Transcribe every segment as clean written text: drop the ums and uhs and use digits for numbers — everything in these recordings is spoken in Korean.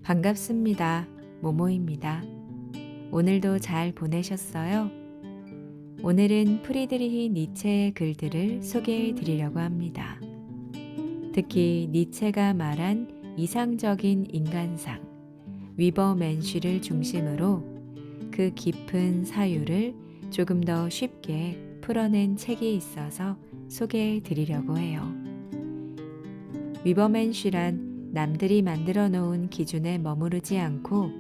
반갑습니다. 모모입니다. 오늘도 잘 보내셨어요? 오늘은 프리드리히 니체의 글들을 소개해 드리려고 합니다. 특히 니체가 말한 이상적인 인간상, 위버맨쉬를 중심으로 그 깊은 사유를 조금 더 쉽게 풀어낸 책이 있어서 소개해 드리려고 해요. 위버맨쉬란 남들이 만들어 놓은 기준에 머무르지 않고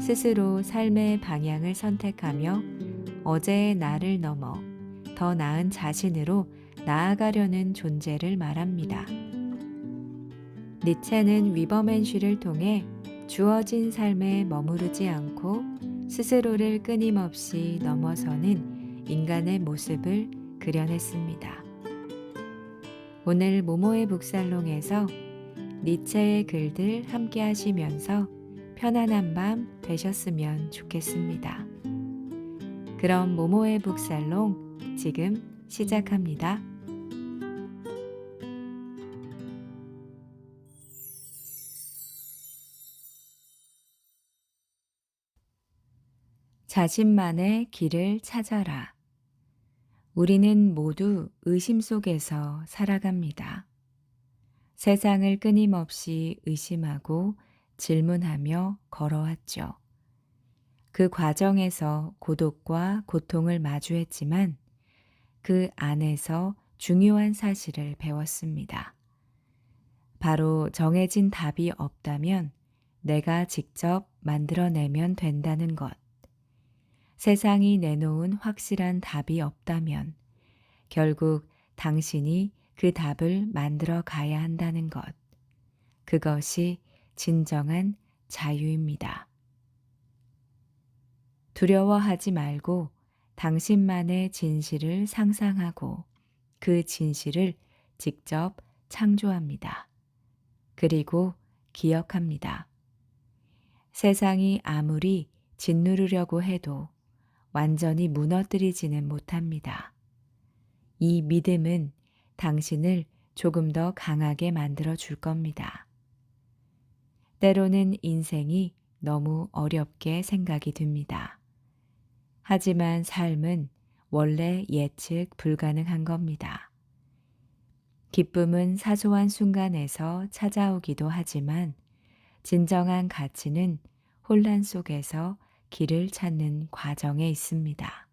스스로 삶의 방향을 선택하며 어제의 나를 넘어 더 나은 자신으로 나아가려는 존재를 말합니다. 니체는 위버맨쉬를 통해 주어진 삶에 머무르지 않고 스스로를 끊임없이 넘어서는 인간의 모습을 그려냈습니다. 오늘 모모의 북살롱에서 니체의 글들 함께 하시면서 편안한 밤 되셨으면 좋겠습니다. 그럼 모모의 북살롱 지금 시작합니다. 자신만의 길을 찾아라. 우리는 모두 의심 속에서 살아갑니다. 세상을 끊임없이 의심하고 질문하며 걸어왔죠. 그 과정에서 고독과 고통을 마주했지만 그 안에서 중요한 사실을 배웠습니다. 바로 정해진 답이 없다면 내가 직접 만들어내면 된다는 것. 세상이 내놓은 확실한 답이 없다면 결국 당신이 그 답을 만들어 가야 한다는 것. 그것이 진정한 자유입니다. 두려워하지 말고 당신만의 진실을 상상하고 그 진실을 직접 창조합니다. 그리고 기억합니다. 세상이 아무리 짓누르려고 해도 완전히 무너뜨리지는 못합니다. 이 믿음은 당신을 조금 더 강하게 만들어 줄 겁니다. 때로는 인생이 너무 어렵게 생각이 듭니다. 하지만 삶은 원래 예측 불가능한 겁니다. 기쁨은 사소한 순간에서 찾아오기도 하지만 진정한 가치는 혼란 속에서 길을 찾는 과정에 있습니다.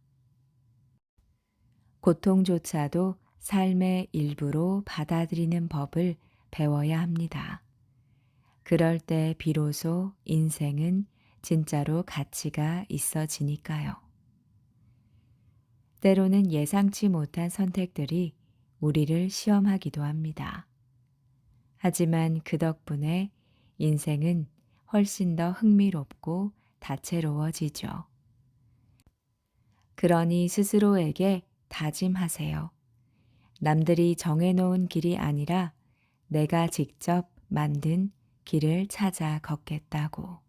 고통조차도 삶의 일부로 받아들이는 법을 배워야 합니다. 그럴 때 비로소 인생은 진짜로 가치가 있어지니까요. 때로는 예상치 못한 선택들이 우리를 시험하기도 합니다. 하지만 그 덕분에 인생은 훨씬 더 흥미롭고 다채로워지죠. 그러니 스스로에게 다짐하세요. 남들이 정해놓은 길이 아니라 내가 직접 만든 길을 찾아 걷겠다고.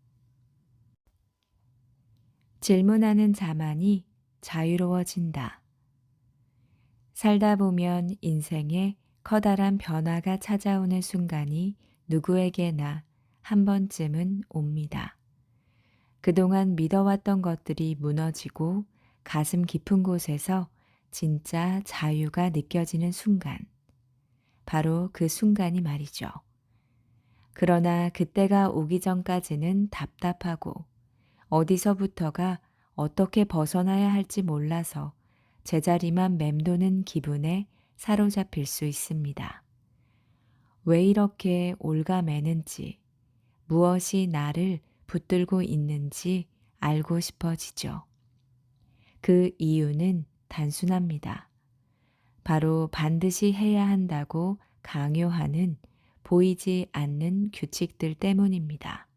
질문하는 자만이 자유로워진다. 살다 보면 인생에 커다란 변화가 찾아오는 순간이 누구에게나 한 번쯤은 옵니다. 그동안 믿어왔던 것들이 무너지고 가슴 깊은 곳에서 진짜 자유가 느껴지는 순간. 바로 그 순간이 말이죠. 그러나 그때가 오기 전까지는 답답하고 어디서부터가 어떻게 벗어나야 할지 몰라서 제자리만 맴도는 기분에 사로잡힐 수 있습니다. 왜 이렇게 올가매는지, 무엇이 나를 붙들고 있는지 알고 싶어지죠. 그 이유는 단순합니다. 바로 반드시 해야 한다고 강요하는 보이지 않는 규칙들 때문입니다.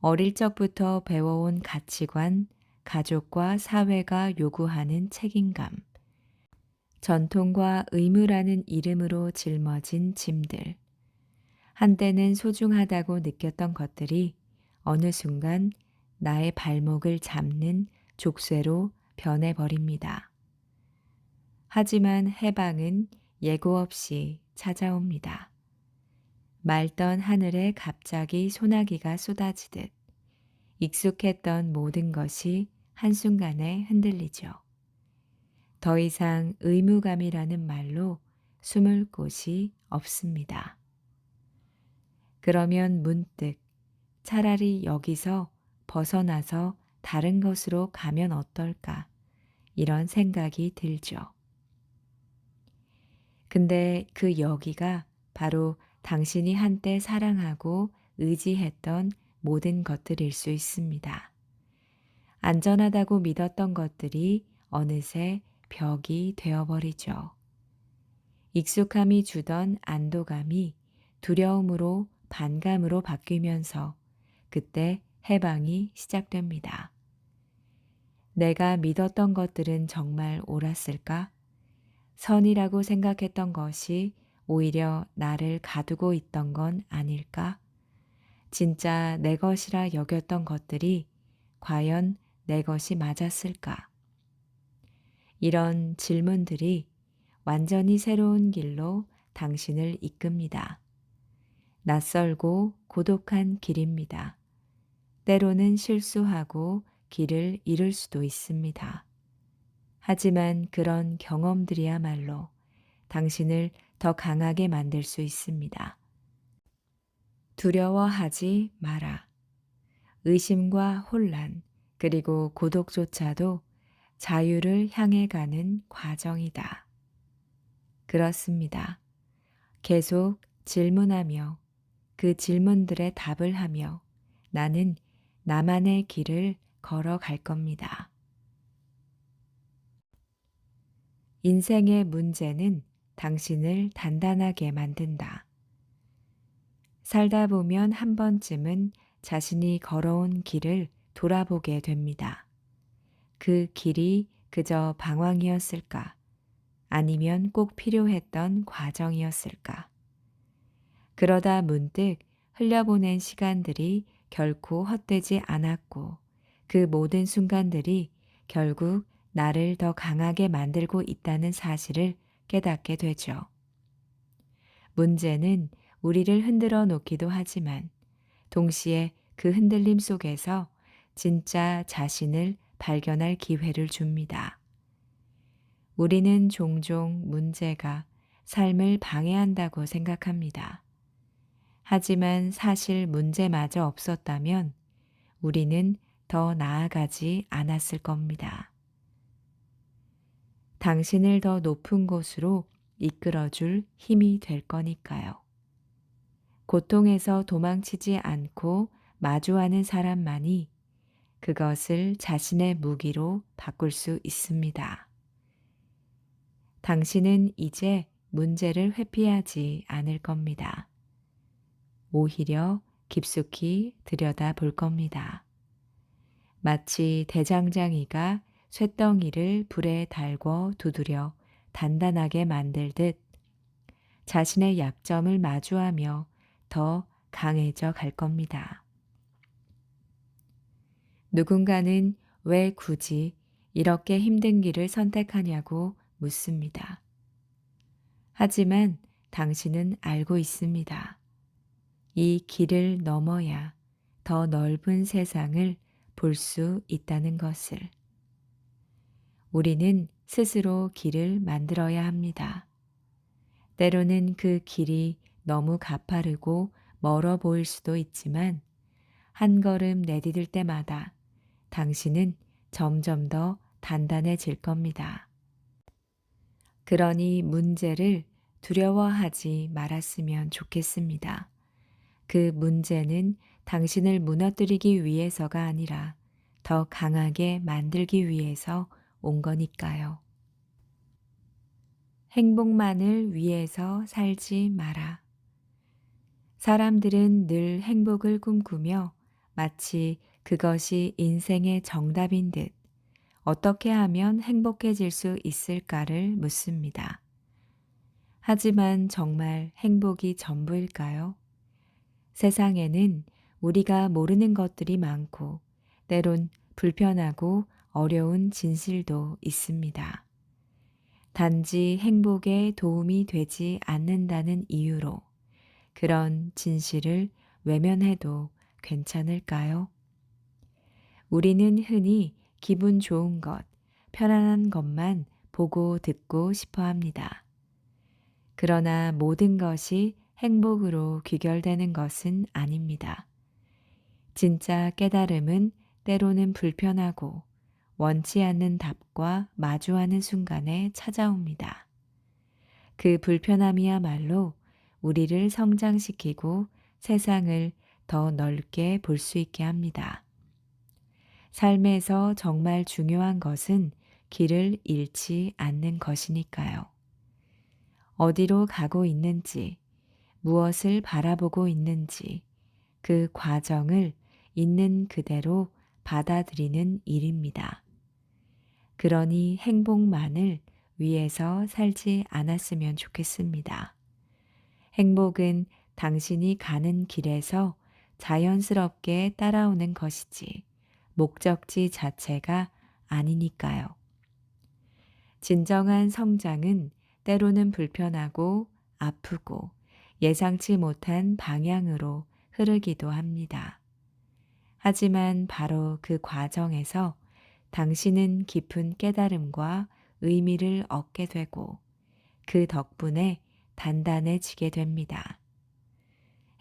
어릴 적부터 배워온 가치관, 가족과 사회가 요구하는 책임감, 전통과 의무라는 이름으로 짊어진 짐들, 한때는 소중하다고 느꼈던 것들이 어느 순간 나의 발목을 잡는 족쇄로 변해버립니다. 하지만 해방은 예고 없이 찾아옵니다. 맑던 하늘에 갑자기 소나기가 쏟아지듯 익숙했던 모든 것이 한순간에 흔들리죠. 더 이상 의무감이라는 말로 숨을 곳이 없습니다. 그러면 문득 차라리 여기서 벗어나서 다른 곳으로 가면 어떨까? 이런 생각이 들죠. 근데 그 여기가 바로 당신이 한때 사랑하고 의지했던 모든 것들일 수 있습니다. 안전하다고 믿었던 것들이 어느새 벽이 되어버리죠. 익숙함이 주던 안도감이 두려움으로 반감으로 바뀌면서 그때 해방이 시작됩니다. 내가 믿었던 것들은 정말 옳았을까? 선이라고 생각했던 것이 오히려 나를 가두고 있던 건 아닐까? 진짜 내 것이라 여겼던 것들이 과연 내 것이 맞았을까? 이런 질문들이 완전히 새로운 길로 당신을 이끕니다. 낯설고 고독한 길입니다. 때로는 실수하고 길을 잃을 수도 있습니다. 하지만 그런 경험들이야말로 당신을 더 강하게 만들 수 있습니다. 두려워하지 마라. 의심과 혼란, 그리고 고독조차도 자유를 향해 가는 과정이다. 그렇습니다. 계속 질문하며 그 질문들에 답을 하며 나는 나만의 길을 걸어갈 겁니다. 인생의 문제는 당신을 단단하게 만든다. 살다 보면 한 번쯤은 자신이 걸어온 길을 돌아보게 됩니다. 그 길이 그저 방황이었을까? 아니면 꼭 필요했던 과정이었을까? 그러다 문득 흘려보낸 시간들이 결코 헛되지 않았고 그 모든 순간들이 결국 나를 더 강하게 만들고 있다는 사실을 깨닫게 되죠. 문제는 우리를 흔들어 놓기도 하지만 동시에 그 흔들림 속에서 진짜 자신을 발견할 기회를 줍니다. 우리는 종종 문제가 삶을 방해한다고 생각합니다. 하지만 사실 문제마저 없었다면 우리는 더 나아가지 않았을 겁니다. 당신을 더 높은 곳으로 이끌어줄 힘이 될 거니까요. 고통에서 도망치지 않고 마주하는 사람만이 그것을 자신의 무기로 바꿀 수 있습니다. 당신은 이제 문제를 회피하지 않을 겁니다. 오히려 깊숙이 들여다 볼 겁니다. 마치 대장장이가 쇳덩이를 불에 달궈 두드려 단단하게 만들듯 자신의 약점을 마주하며 더 강해져 갈 겁니다. 누군가는 왜 굳이 이렇게 힘든 길을 선택하냐고 묻습니다. 하지만 당신은 알고 있습니다. 이 길을 넘어야 더 넓은 세상을 볼 수 있다는 것을. 우리는 스스로 길을 만들어야 합니다. 때로는 그 길이 너무 가파르고 멀어 보일 수도 있지만 한 걸음 내디딜 때마다 당신은 점점 더 단단해질 겁니다. 그러니 문제를 두려워하지 말았으면 좋겠습니다. 그 문제는 당신을 무너뜨리기 위해서가 아니라 더 강하게 만들기 위해서 온 거니까요. 행복만을 위해서 살지 마라. 사람들은 늘 행복을 꿈꾸며 마치 그것이 인생의 정답인 듯 어떻게 하면 행복해질 수 있을까를 묻습니다. 하지만 정말 행복이 전부일까요? 세상에는 우리가 모르는 것들이 많고 때론 불편하고 어려운 진실도 있습니다. 단지 행복에 도움이 되지 않는다는 이유로 그런 진실을 외면해도 괜찮을까요? 우리는 흔히 기분 좋은 것, 편안한 것만 보고 듣고 싶어 합니다. 그러나 모든 것이 행복으로 귀결되는 것은 아닙니다. 진짜 깨달음은 때로는 불편하고 원치 않는 답과 마주하는 순간에 찾아옵니다. 그 불편함이야말로 우리를 성장시키고 세상을 더 넓게 볼 수 있게 합니다. 삶에서 정말 중요한 것은 길을 잃지 않는 것이니까요. 어디로 가고 있는지, 무엇을 바라보고 있는지, 그 과정을 있는 그대로 받아들이는 일입니다. 그러니 행복만을 위해서 살지 않았으면 좋겠습니다. 행복은 당신이 가는 길에서 자연스럽게 따라오는 것이지 목적지 자체가 아니니까요. 진정한 성장은 때로는 불편하고 아프고 예상치 못한 방향으로 흐르기도 합니다. 하지만 바로 그 과정에서 당신은 깊은 깨달음과 의미를 얻게 되고 그 덕분에 단단해지게 됩니다.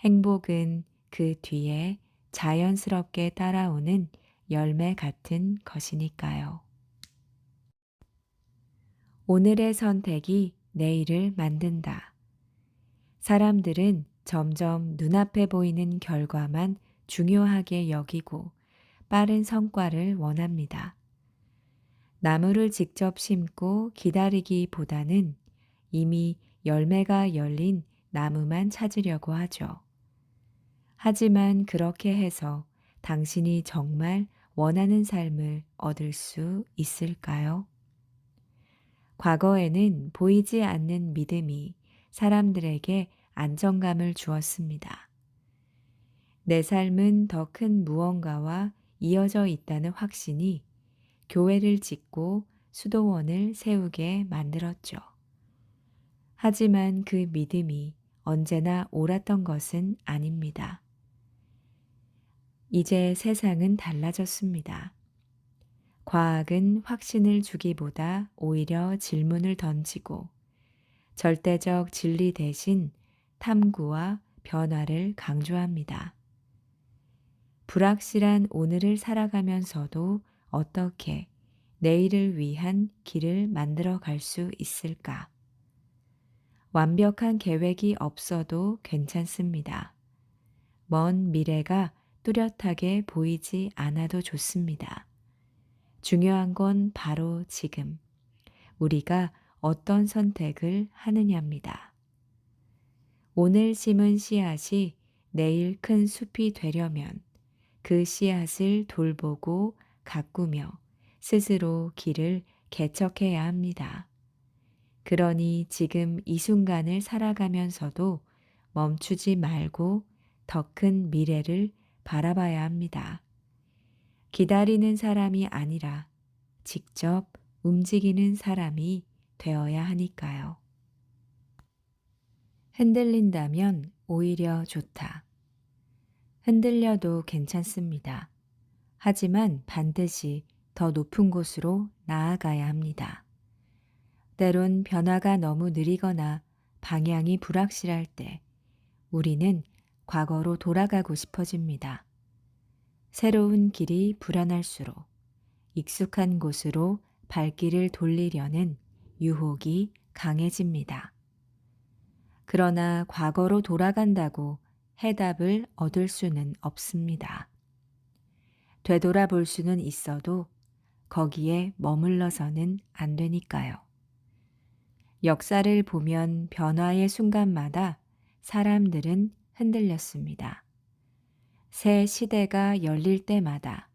행복은 그 뒤에 자연스럽게 따라오는 열매 같은 것이니까요. 오늘의 선택이 내일을 만든다. 사람들은 점점 눈앞에 보이는 결과만 중요하게 여기고 빠른 성과를 원합니다. 나무를 직접 심고 기다리기보다는 이미 열매가 열린 나무만 찾으려고 하죠. 하지만 그렇게 해서 당신이 정말 원하는 삶을 얻을 수 있을까요? 과거에는 보이지 않는 믿음이 사람들에게 안정감을 주었습니다. 내 삶은 더 큰 무언가와 이어져 있다는 확신이 교회를 짓고 수도원을 세우게 만들었죠. 하지만 그 믿음이 언제나 옳았던 것은 아닙니다. 이제 세상은 달라졌습니다. 과학은 확신을 주기보다 오히려 질문을 던지고 절대적 진리 대신 탐구와 변화를 강조합니다. 불확실한 오늘을 살아가면서도 어떻게 내일을 위한 길을 만들어 갈 수 있을까? 완벽한 계획이 없어도 괜찮습니다. 먼 미래가 뚜렷하게 보이지 않아도 좋습니다. 중요한 건 바로 지금 우리가 어떤 선택을 하느냐입니다. 오늘 심은 씨앗이 내일 큰 숲이 되려면 그 씨앗을 돌보고 가꾸며 스스로 길을 개척해야 합니다. 그러니 지금 이 순간을 살아가면서도 멈추지 말고 더 큰 미래를 바라봐야 합니다. 기다리는 사람이 아니라 직접 움직이는 사람이 되어야 하니까요. 흔들린다면 오히려 좋다. 흔들려도 괜찮습니다. 하지만 반드시 더 높은 곳으로 나아가야 합니다. 때론 변화가 너무 느리거나 방향이 불확실할 때 우리는 과거로 돌아가고 싶어집니다. 새로운 길이 불안할수록 익숙한 곳으로 발길을 돌리려는 유혹이 강해집니다. 그러나 과거로 돌아간다고 해답을 얻을 수는 없습니다. 되돌아볼 수는 있어도 거기에 머물러서는 안 되니까요. 역사를 보면 변화의 순간마다 사람들은 흔들렸습니다. 새 시대가 열릴 때마다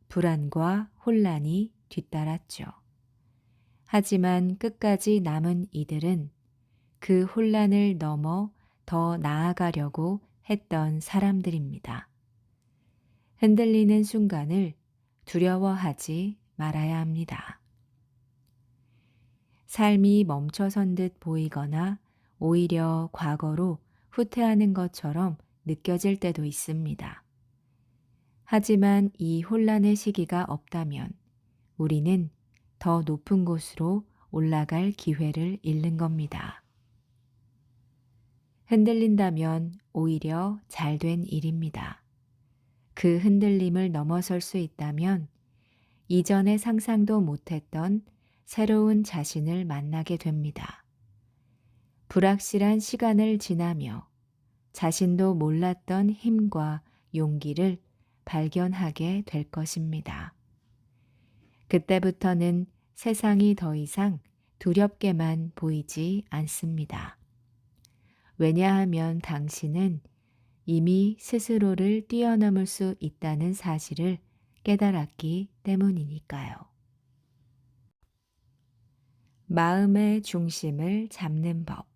불안과 혼란이 뒤따랐죠. 하지만 끝까지 남은 이들은 그 혼란을 넘어 더 나아가려고 했던 사람들입니다. 흔들리는 순간을 두려워하지 말아야 합니다. 삶이 멈춰선 듯 보이거나 오히려 과거로 후퇴하는 것처럼 느껴질 때도 있습니다. 하지만 이 혼란의 시기가 없다면 우리는 더 높은 곳으로 올라갈 기회를 잃는 겁니다. 흔들린다면 오히려 잘된 일입니다. 그 흔들림을 넘어설 수 있다면 이전에 상상도 못했던 새로운 자신을 만나게 됩니다. 불확실한 시간을 지나며 자신도 몰랐던 힘과 용기를 발견하게 될 것입니다. 그때부터는 세상이 더 이상 두렵게만 보이지 않습니다. 왜냐하면 당신은 이미 스스로를 뛰어넘을 수 있다는 사실을 깨달았기 때문이니까요. 마음의 중심을 잡는 법.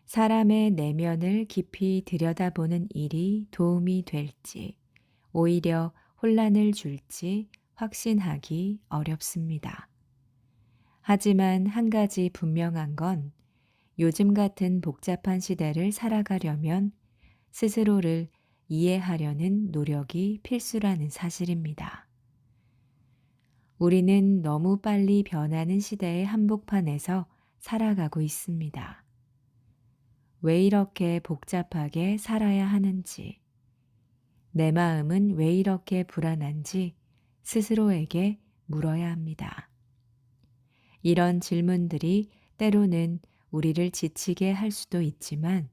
사람의 내면을 깊이 들여다보는 일이 도움이 될지, 오히려 혼란을 줄지 확신하기 어렵습니다. 하지만 한 가지 분명한 건 요즘 같은 복잡한 시대를 살아가려면 스스로를 이해하려는 노력이 필수라는 사실입니다. 우리는 너무 빨리 변하는 시대의 한복판에서 살아가고 있습니다. 왜 이렇게 복잡하게 살아야 하는지, 내 마음은 왜 이렇게 불안한지 스스로에게 물어야 합니다. 이런 질문들이 때로는 우리를 지치게 할 수도 있지만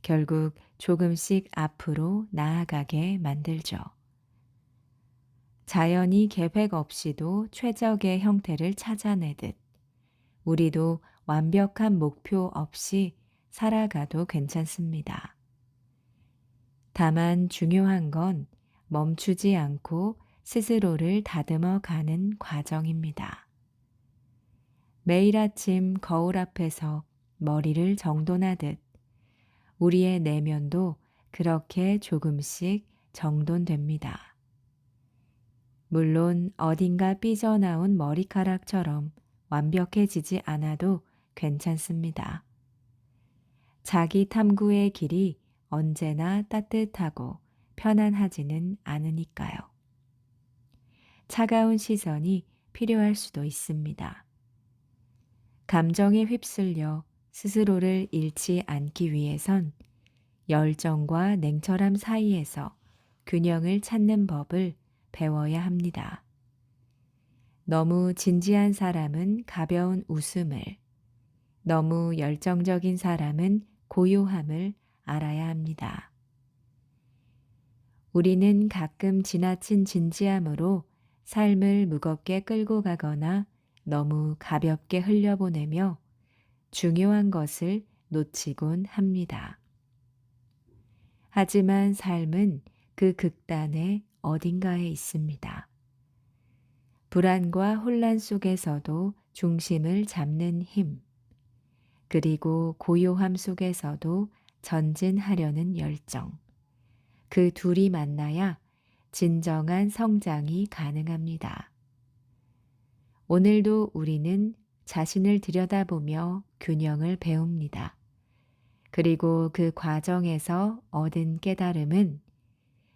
결국 조금씩 앞으로 나아가게 만들죠. 자연이 계획 없이도 최적의 형태를 찾아내듯 우리도 완벽한 목표 없이 살아가도 괜찮습니다. 다만 중요한 건 멈추지 않고 스스로를 다듬어 가는 과정입니다. 매일 아침 거울 앞에서 머리를 정돈하듯 우리의 내면도 그렇게 조금씩 정돈됩니다. 물론 어딘가 삐져나온 머리카락처럼 완벽해지지 않아도 괜찮습니다. 자기 탐구의 길이 언제나 따뜻하고 편안하지는 않으니까요. 차가운 시선이 필요할 수도 있습니다. 감정에 휩쓸려 스스로를 잃지 않기 위해선 열정과 냉철함 사이에서 균형을 찾는 법을 배워야 합니다. 너무 진지한 사람은 가벼운 웃음을, 너무 열정적인 사람은 고요함을 알아야 합니다. 우리는 가끔 지나친 진지함으로 삶을 무겁게 끌고 가거나 너무 가볍게 흘려보내며 중요한 것을 놓치곤 합니다. 하지만 삶은 그 극단의 어딘가에 있습니다. 불안과 혼란 속에서도 중심을 잡는 힘, 그리고 고요함 속에서도 전진하려는 열정. 그 둘이 만나야 진정한 성장이 가능합니다. 오늘도 우리는 자신을 들여다보며 균형을 배웁니다. 그리고 그 과정에서 얻은 깨달음은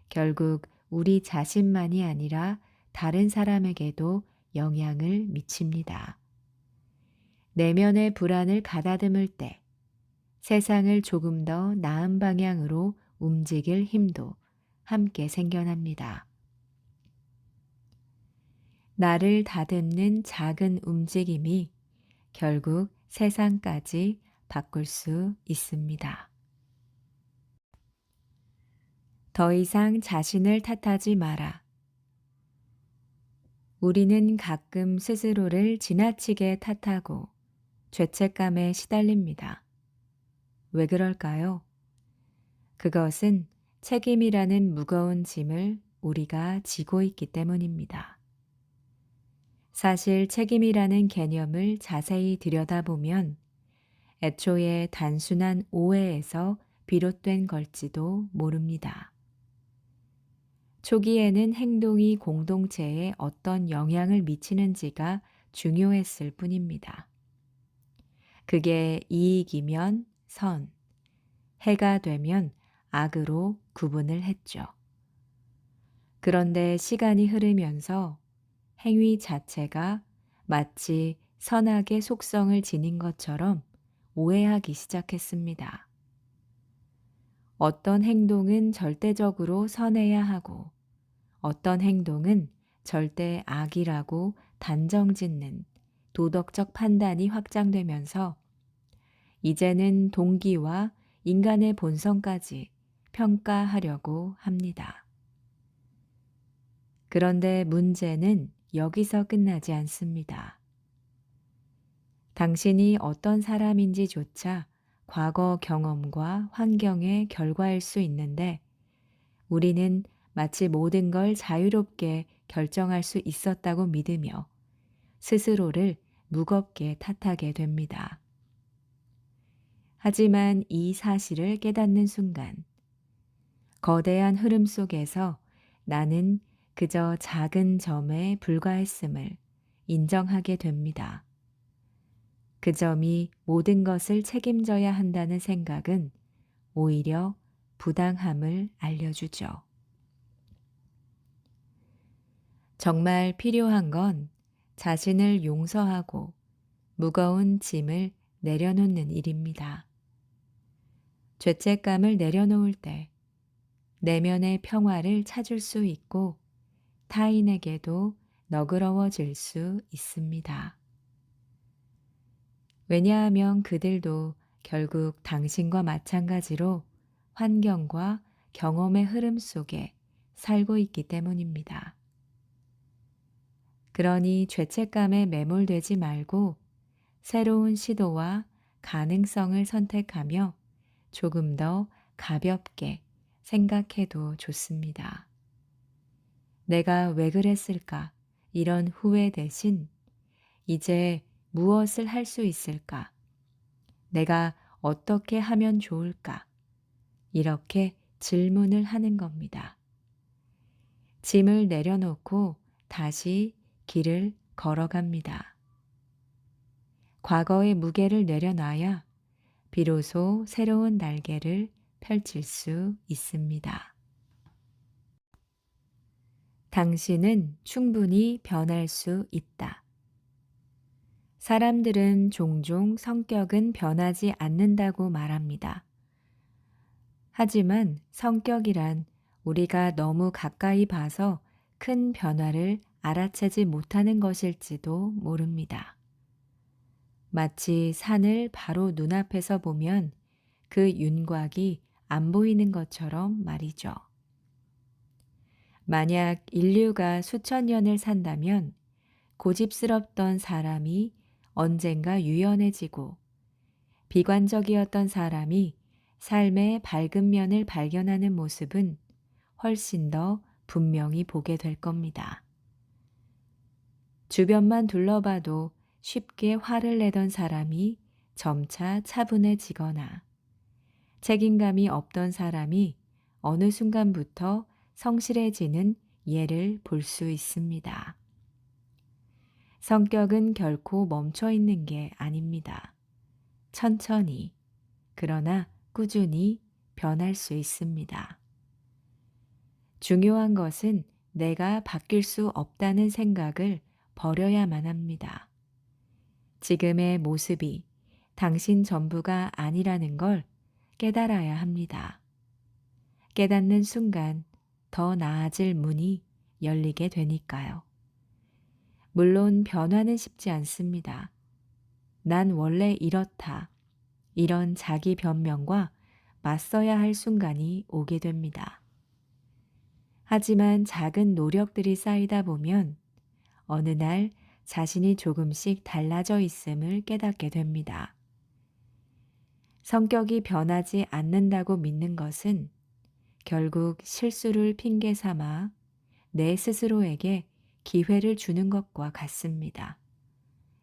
결국 우리 자신만이 아니라 다른 사람에게도 영향을 미칩니다. 내면의 불안을 가다듬을 때 세상을 조금 더 나은 방향으로 움직일 힘도 함께 생겨납니다. 나를 다듬는 작은 움직임이 결국 세상까지 바꿀 수 있습니다. 더 이상 자신을 탓하지 마라. 우리는 가끔 스스로를 지나치게 탓하고 죄책감에 시달립니다. 왜 그럴까요? 그것은 책임이라는 무거운 짐을 우리가 지고 있기 때문입니다. 사실 책임이라는 개념을 자세히 들여다보면 애초에 단순한 오해에서 비롯된 걸지도 모릅니다. 초기에는 행동이 공동체에 어떤 영향을 미치는지가 중요했을 뿐입니다. 그게 이익이면 선, 해가 되면 악으로 구분을 했죠. 그런데 시간이 흐르면서 행위 자체가 마치 선악의 속성을 지닌 것처럼 오해하기 시작했습니다. 어떤 행동은 절대적으로 선해야 하고 어떤 행동은 절대 악이라고 단정짓는 도덕적 판단이 확장되면서 이제는 동기와 인간의 본성까지 평가하려고 합니다. 그런데 문제는 여기서 끝나지 않습니다. 당신이 어떤 사람인지조차 과거 경험과 환경의 결과일 수 있는데 우리는 마치 모든 걸 자유롭게 결정할 수 있었다고 믿으며 스스로를 무겁게 탓하게 됩니다. 하지만 이 사실을 깨닫는 순간 거대한 흐름 속에서 나는 그저 작은 점에 불과했음을 인정하게 됩니다. 그 점이 모든 것을 책임져야 한다는 생각은 오히려 부당함을 알려주죠. 정말 필요한 건 자신을 용서하고 무거운 짐을 내려놓는 일입니다. 죄책감을 내려놓을 때 내면의 평화를 찾을 수 있고 타인에게도 너그러워질 수 있습니다. 왜냐하면 그들도 결국 당신과 마찬가지로 환경과 경험의 흐름 속에 살고 있기 때문입니다. 그러니 죄책감에 매몰되지 말고 새로운 시도와 가능성을 선택하며 조금 더 가볍게 생각해도 좋습니다. 내가 왜 그랬을까? 이런 후회 대신 이제 무엇을 할 수 있을까? 내가 어떻게 하면 좋을까? 이렇게 질문을 하는 겁니다. 짐을 내려놓고 다시 길을 걸어갑니다. 과거의 무게를 내려놔야 비로소 새로운 날개를 펼칠 수 있습니다. 당신은 충분히 변할 수 있다. 사람들은 종종 성격은 변하지 않는다고 말합니다. 하지만 성격이란 우리가 너무 가까이 봐서 큰 변화를 알아채지 못하는 것일지도 모릅니다. 마치 산을 바로 눈앞에서 보면 그 윤곽이 안 보이는 것처럼 말이죠. 만약 인류가 수천 년을 산다면 고집스럽던 사람이 언젠가 유연해지고 비관적이었던 사람이 삶의 밝은 면을 발견하는 모습은 훨씬 더 분명히 보게 될 겁니다. 주변만 둘러봐도 쉽게 화를 내던 사람이 점차 차분해지거나 책임감이 없던 사람이 어느 순간부터 성실해지는 예를 볼 수 있습니다. 성격은 결코 멈춰 있는 게 아닙니다. 천천히, 그러나 꾸준히 변할 수 있습니다. 중요한 것은 내가 바뀔 수 없다는 생각을 버려야만 합니다. 지금의 모습이 당신 전부가 아니라는 걸 깨달아야 합니다. 깨닫는 순간 더 나아질 문이 열리게 되니까요. 물론 변화는 쉽지 않습니다. 난 원래 이렇다. 이런 자기 변명과 맞서야 할 순간이 오게 됩니다. 하지만 작은 노력들이 쌓이다 보면 어느 날 자신이 조금씩 달라져 있음을 깨닫게 됩니다. 성격이 변하지 않는다고 믿는 것은 결국 실수를 핑계 삼아 내 스스로에게 기회를 주는 것과 같습니다.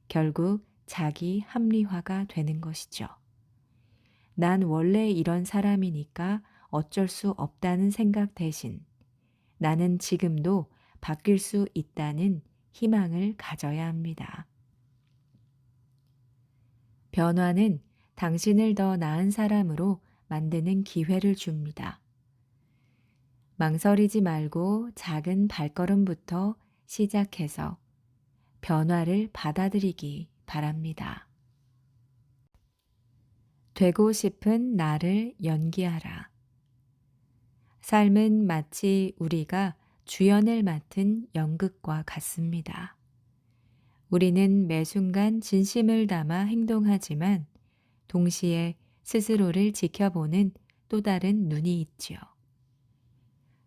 결국 자기 합리화가 되는 것이죠. 난 원래 이런 사람이니까 어쩔 수 없다는 생각 대신 나는 지금도 바뀔 수 있다는 희망을 가져야 합니다. 변화는 당신을 더 나은 사람으로 만드는 기회를 줍니다. 망설이지 말고 작은 발걸음부터 시작해서 변화를 받아들이기 바랍니다. 되고 싶은 나를 연기하라. 삶은 마치 우리가 주연을 맡은 연극과 같습니다. 우리는 매 순간 진심을 담아 행동하지만 동시에 스스로를 지켜보는 또 다른 눈이 있지요.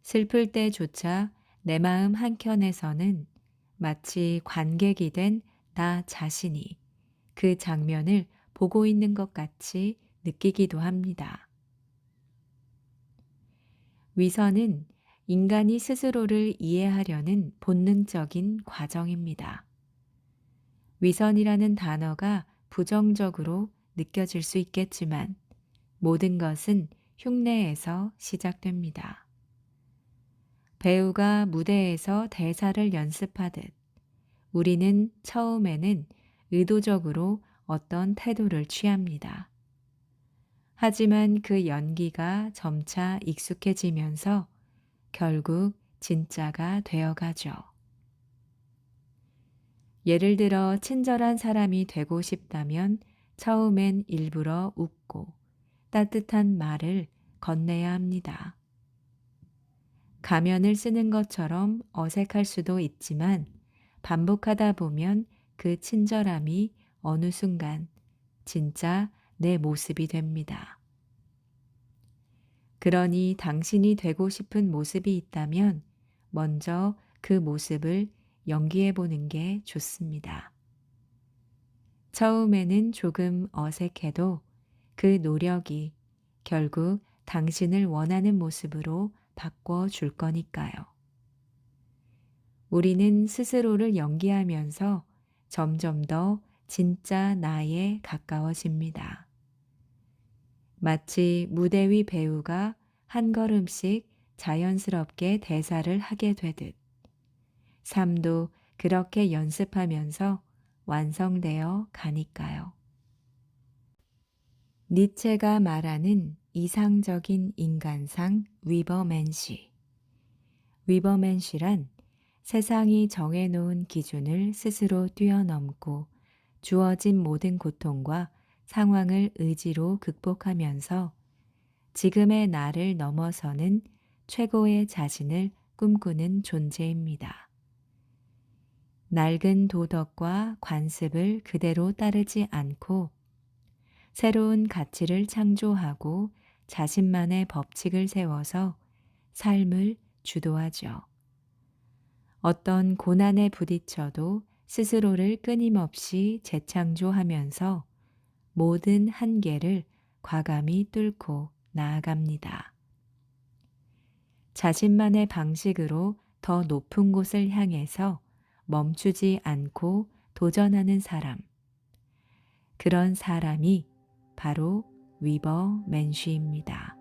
슬플 때조차 내 마음 한켠에서는 마치 관객이 된 나 자신이 그 장면을 보고 있는 것 같이 느끼기도 합니다. 위선은 인간이 스스로를 이해하려는 본능적인 과정입니다. 위선이라는 단어가 부정적으로 느껴질 수 있겠지만 모든 것은 흉내에서 시작됩니다. 배우가 무대에서 대사를 연습하듯 우리는 처음에는 의도적으로 어떤 태도를 취합니다. 하지만 그 연기가 점차 익숙해지면서 결국 진짜가 되어가죠. 예를 들어 친절한 사람이 되고 싶다면 처음엔 일부러 웃고 따뜻한 말을 건네야 합니다. 가면을 쓰는 것처럼 어색할 수도 있지만 반복하다 보면 그 친절함이 어느 순간 진짜 내 모습이 됩니다. 그러니 당신이 되고 싶은 모습이 있다면 먼저 그 모습을 연기해 보는 게 좋습니다. 처음에는 조금 어색해도 그 노력이 결국 당신을 원하는 모습으로 바꿔줄 거니까요. 우리는 스스로를 연기하면서 점점 더 진짜 나에 가까워집니다. 마치 무대 위 배우가 한 걸음씩 자연스럽게 대사를 하게 되듯 삶도 그렇게 연습하면서 완성되어 가니까요. 니체가 말하는 이상적인 인간상 위버맨시. 위버맨시란 세상이 정해놓은 기준을 스스로 뛰어넘고 주어진 모든 고통과 상황을 의지로 극복하면서 지금의 나를 넘어서는 최고의 자신을 꿈꾸는 존재입니다. 낡은 도덕과 관습을 그대로 따르지 않고 새로운 가치를 창조하고 자신만의 법칙을 세워서 삶을 주도하죠. 어떤 고난에 부딪혀도 스스로를 끊임없이 재창조하면서 모든 한계를 과감히 뚫고 나아갑니다. 자신만의 방식으로 더 높은 곳을 향해서 멈추지 않고 도전하는 사람. 그런 사람이 바로 위버맨쉬입니다.